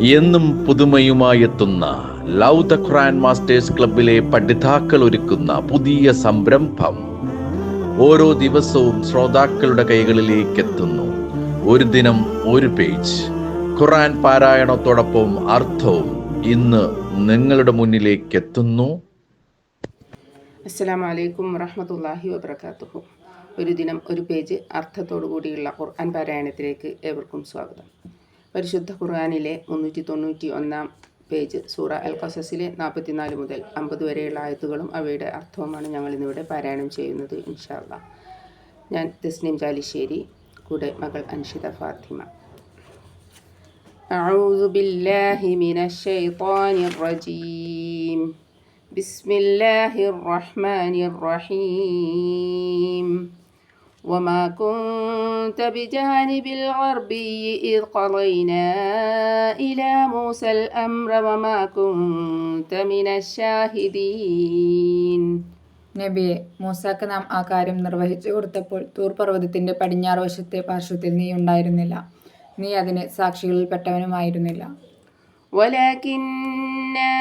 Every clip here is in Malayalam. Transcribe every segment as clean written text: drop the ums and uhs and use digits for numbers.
എന്നും പുതുമയുമായെത്തുന്ന ലവ് ദ ഖുർആൻ മാസ്റ്റേഴ്സ് ക്ലബിലെ പഠിതാക്കൾ ഒരുക്കുന്ന പുതിയ സംരംഭം ഓരോ ദിവസവും ശ്രോതാക്കളുടെ കൈകളിലേക്ക് എത്തുന്നു. ഒരു ദിനം ഒരു പേജ് ഖുർആൻ പാരായണത്തോടൊപ്പം അർത്ഥവും ഇന്ന് നിങ്ങളുടെ മുന്നിലേക്ക് എത്തുന്നു. അസ്സലാമു അലൈക്കും വറഹ്മത്തുള്ളാഹി വബറകാതുഹു. ഒരു ദിനം ഒരു പേജ് അർത്ഥത്തോടു കൂടിയുള്ള ഖുർആൻ പാരായണത്തിലേക്ക് ഏവർക്കും സ്വാഗതം. പരിശുദ്ധ ഖുർആനിലെ 391 പേജ് സൂറ അൽ ഖസസിലെ 44 മുതൽ 50 വരെയുള്ള ആയത്തുകളും അവയുടെ അർത്ഥവുമാണ് ഞങ്ങൾ ഇന്നിവിടെ പാരായണം ചെയ്യുന്നത് ഇൻഷാ അല്ലാഹ്. ഞാൻ തസ്നീം ചാലിശ്ശേരി, കൂടെ മകൾ അൻഷിത ഫാത്തിമ. അഊദു ബില്ലാഹി മിനശ് ശൈത്വാനിർ റജീം. ബിസ്മില്ലാഹിർ റഹ്മാനിർ റഹീം. وما كنت بجانب الغربي إذ قضينا إلى موسى الأمر وما كنت من الشاهدين. നബിയെ, മൂസാക്ക് നാം ആ കാര്യം നിർവഹിച്ചു കൊടുത്തപ്പോൾ തൂർ പർവ്വതത്തിന്റെ പടിഞ്ഞാറ് വശത്തെ പാർശ്വത്തിൽ നീ ഉണ്ടായിരുന്നില്ല. നീ അതിന് സാക്ഷികളിൽപ്പെട്ടവനുമായിരുന്നില്ല. ولكننا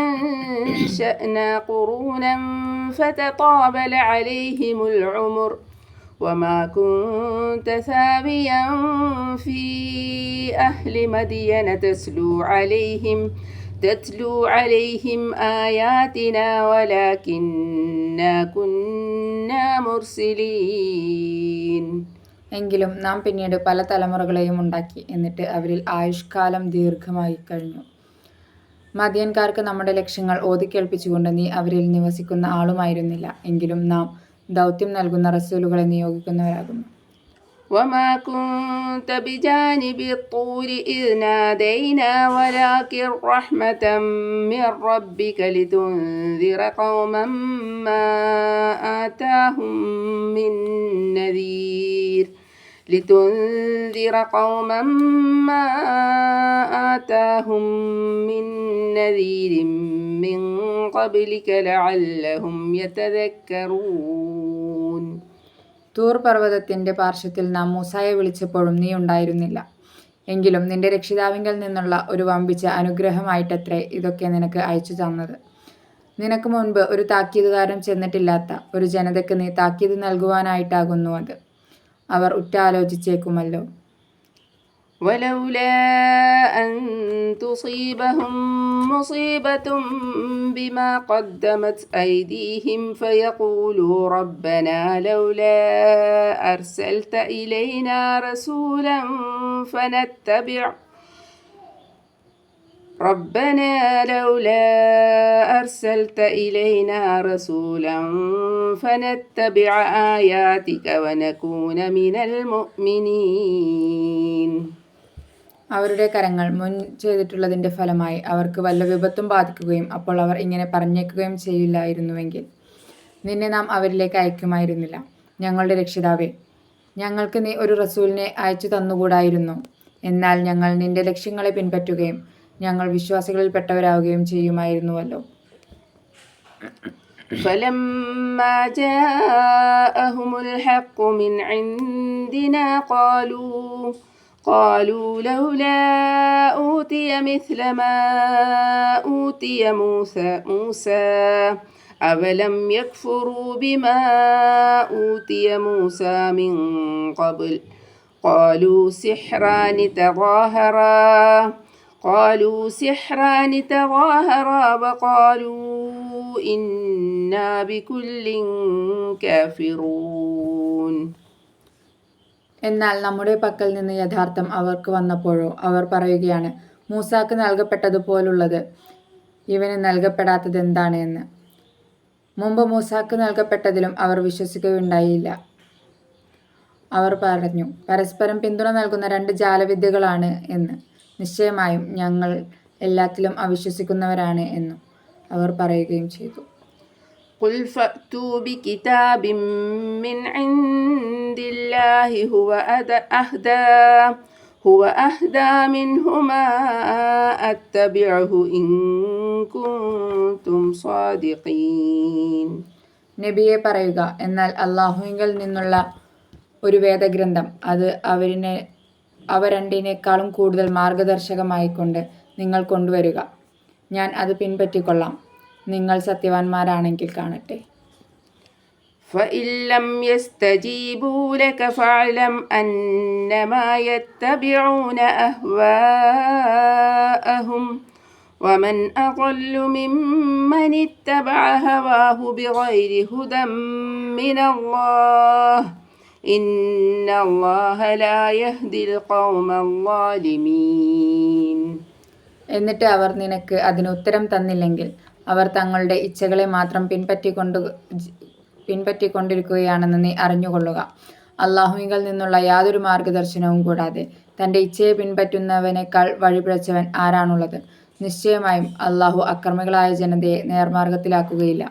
أنشأنا قرونا فتطاول عليهم العمر وما كنت ثاويا في أهل مدين تتلو عليهم آياتنا ولكننا كنا مرسلين. എങ്കിലും നാം പിന്നീട് പല തലമുറകളെയും ഉണ്ടാക്കി, എന്നിട്ട് അവരിൽ ആയുഷ്കാലം ദീർഘമായി കഴിഞ്ഞു. മദിയൻകാർക്ക് നമ്മുടെ ലക്ഷ്യങ്ങൾ ഓതിക്കേൾപ്പിച്ചുകൊണ്ട് നീ അവരിൽ നിവസിക്കുന്ന ആളുമായിരുന്നില്ല. എങ്കിലും നാം ദൗത്യം നൽകുന്ന റസൂലുകളെ നിയോഗിക്കുന്നവരാകുന്നു. وما كنت بجانب الطور إذ نادينا ولكن رحمة من ربك لتنذر قوما ما آتاهم من نذير من قبلك لعلهم يتذكرون. തൂർ പർവ്വതത്തിന്റെ പാർശ്വത്തിൽ നാം മൂസായെ വിളിച്ചപ്പോഴും നീ ഉണ്ടായിരുന്നില്ല. എങ്കിലും നിന്റെ രക്ഷിതാവിങ്കൽ നിന്നുള്ള ഒരു വമ്പിച്ച അനുഗ്രഹമായിട്ടത്രേ ഇതൊക്കെ നിനക്ക് അയച്ചു തന്നത്. നിനക്ക് മുൻപ് ഒരു താക്കീതുകാരൻ ചെന്നിട്ടില്ലാത്ത ഒരു ജനതയ്ക്ക് നീ താക്കീത് നൽകുവാനായിട്ടാകുന്നു അത്. അവർ ഉറ്റാലോചിച്ചേക്കുമല്ലോ. ولولا أن تصيبهم مصيبة بما قدمت أيديهم فيقولوا ربنا لولا أرسلت إلينا رسولا فنتبع آياتك ونكون من المؤمنين. അവരുടെ കരങ്ങൾ മുൻ ചെയ്തിട്ടുള്ളതിന്റെ ഫലമായി അവർക്ക് വല്ല വിപത്തും ബാധിക്കുകയും അപ്പോൾ അവർ ഇങ്ങനെ പറഞ്ഞേക്കുകയും ചെയ്യില്ലായിരുന്നുവെങ്കിൽ നിന്നെ നാം അവരിലേക്ക് അയക്കുമായിരുന്നില്ല. ഞങ്ങളുടെ രക്ഷിതാവേ, ഞങ്ങൾക്ക് നീ ഒരു റസൂലിനെ അയച്ചു തന്നുകൂടായിരുന്നു. എന്നാൽ ഞങ്ങൾ നിന്റെ ലക്ഷ്യങ്ങളെ പിൻപറ്റുകയും ഞങ്ങൾ വിശ്വാസികളിൽപ്പെട്ടവരാവുകയും ചെയ്യുമായിരുന്നുവല്ലോ. فلما جاءهم الحق من عندنا قالوا لولا أوتي مثل ما أوتي موسى أولم يكفروا بما أوتي موسى من قبل قالوا سحران تظاهرا وقالوا إنا بكل كافرون. എന്നാൽ നമ്മുടെ പക്കൽ നിന്ന് യഥാർത്ഥം അവർക്ക് വന്നപ്പോഴോ അവർ പറയുകയാണ്, മൂസാക്ക് നൽകപ്പെട്ടതുപോലുള്ളത് ഇവന് നൽകപ്പെടാത്തത് എന്താണ് എന്ന്. മുമ്പ് മൂസാക്ക് നൽകപ്പെട്ടതിലും അവർ വിശ്വസിക്കുകയുണ്ടായില്ല. അവർ പറഞ്ഞു, പരസ്പരം പിന്തുണ നൽകുന്ന 2 ജാലവിദ്യകളാണ് എന്ന്. നിശ്ചയമായും ഞങ്ങൾ എല്ലാത്തിലും അവിശ്വസിക്കുന്നവരാണ് എന്നും അവർ പറയുകയും ചെയ്തു. قل فأتوا بكتاب من عند الله هو أهدى منهما أتبعه إن كنتم صادقين. നബിയെ പറയുക, എന്നാൽ അല്ലാഹുവിങ്കൽ നിന്നുള്ള ഒരു വേദഗ്രന്ഥം അത് അവരിനെ അവ രണ്ടിനേക്കാളും കൂടുതൽ മാർഗദർശകമായിക്കൊണ്ട് നിങ്ങൾ കൊണ്ടുവരിക. ഞാൻ അത് പിൻപറ്റിക്കൊള്ളാം. നിങ്ങൾ സത്യവാന്മാരാണെങ്കിൽ കാണട്ടെ. فإن لم يستجيبوا لك فاعلم أنما يتبعون أهواءهم ومن أضل ممن اتبع هواه بغير هدى من الله إن الله لا يهدي القوم الظالمين. എന്നിട്ട് അവർ നിനക്ക് അതിന് ഉത്തരം തന്നില്ലെങ്കിൽ അവർ തങ്ങളുടെ ഇച്ഛകളെ മാത്രം പിൻപറ്റിക്കൊണ്ടിരിക്കുകയാണെന്ന് നീ അറിഞ്ഞുകൊള്ളുക. അള്ളാഹുവിൽ നിന്നുള്ള യാതൊരു മാർഗദർശനവും കൂടാതെ തൻ്റെ ഇച്ഛയെ പിൻപറ്റുന്നവനേക്കാൾ വഴിപിഴച്ചവൻ ആരാണുള്ളത്? നിശ്ചയമായും അള്ളാഹു അക്രമികളായ ജനതയെ നേർമാർഗത്തിലാക്കുകയില്ല.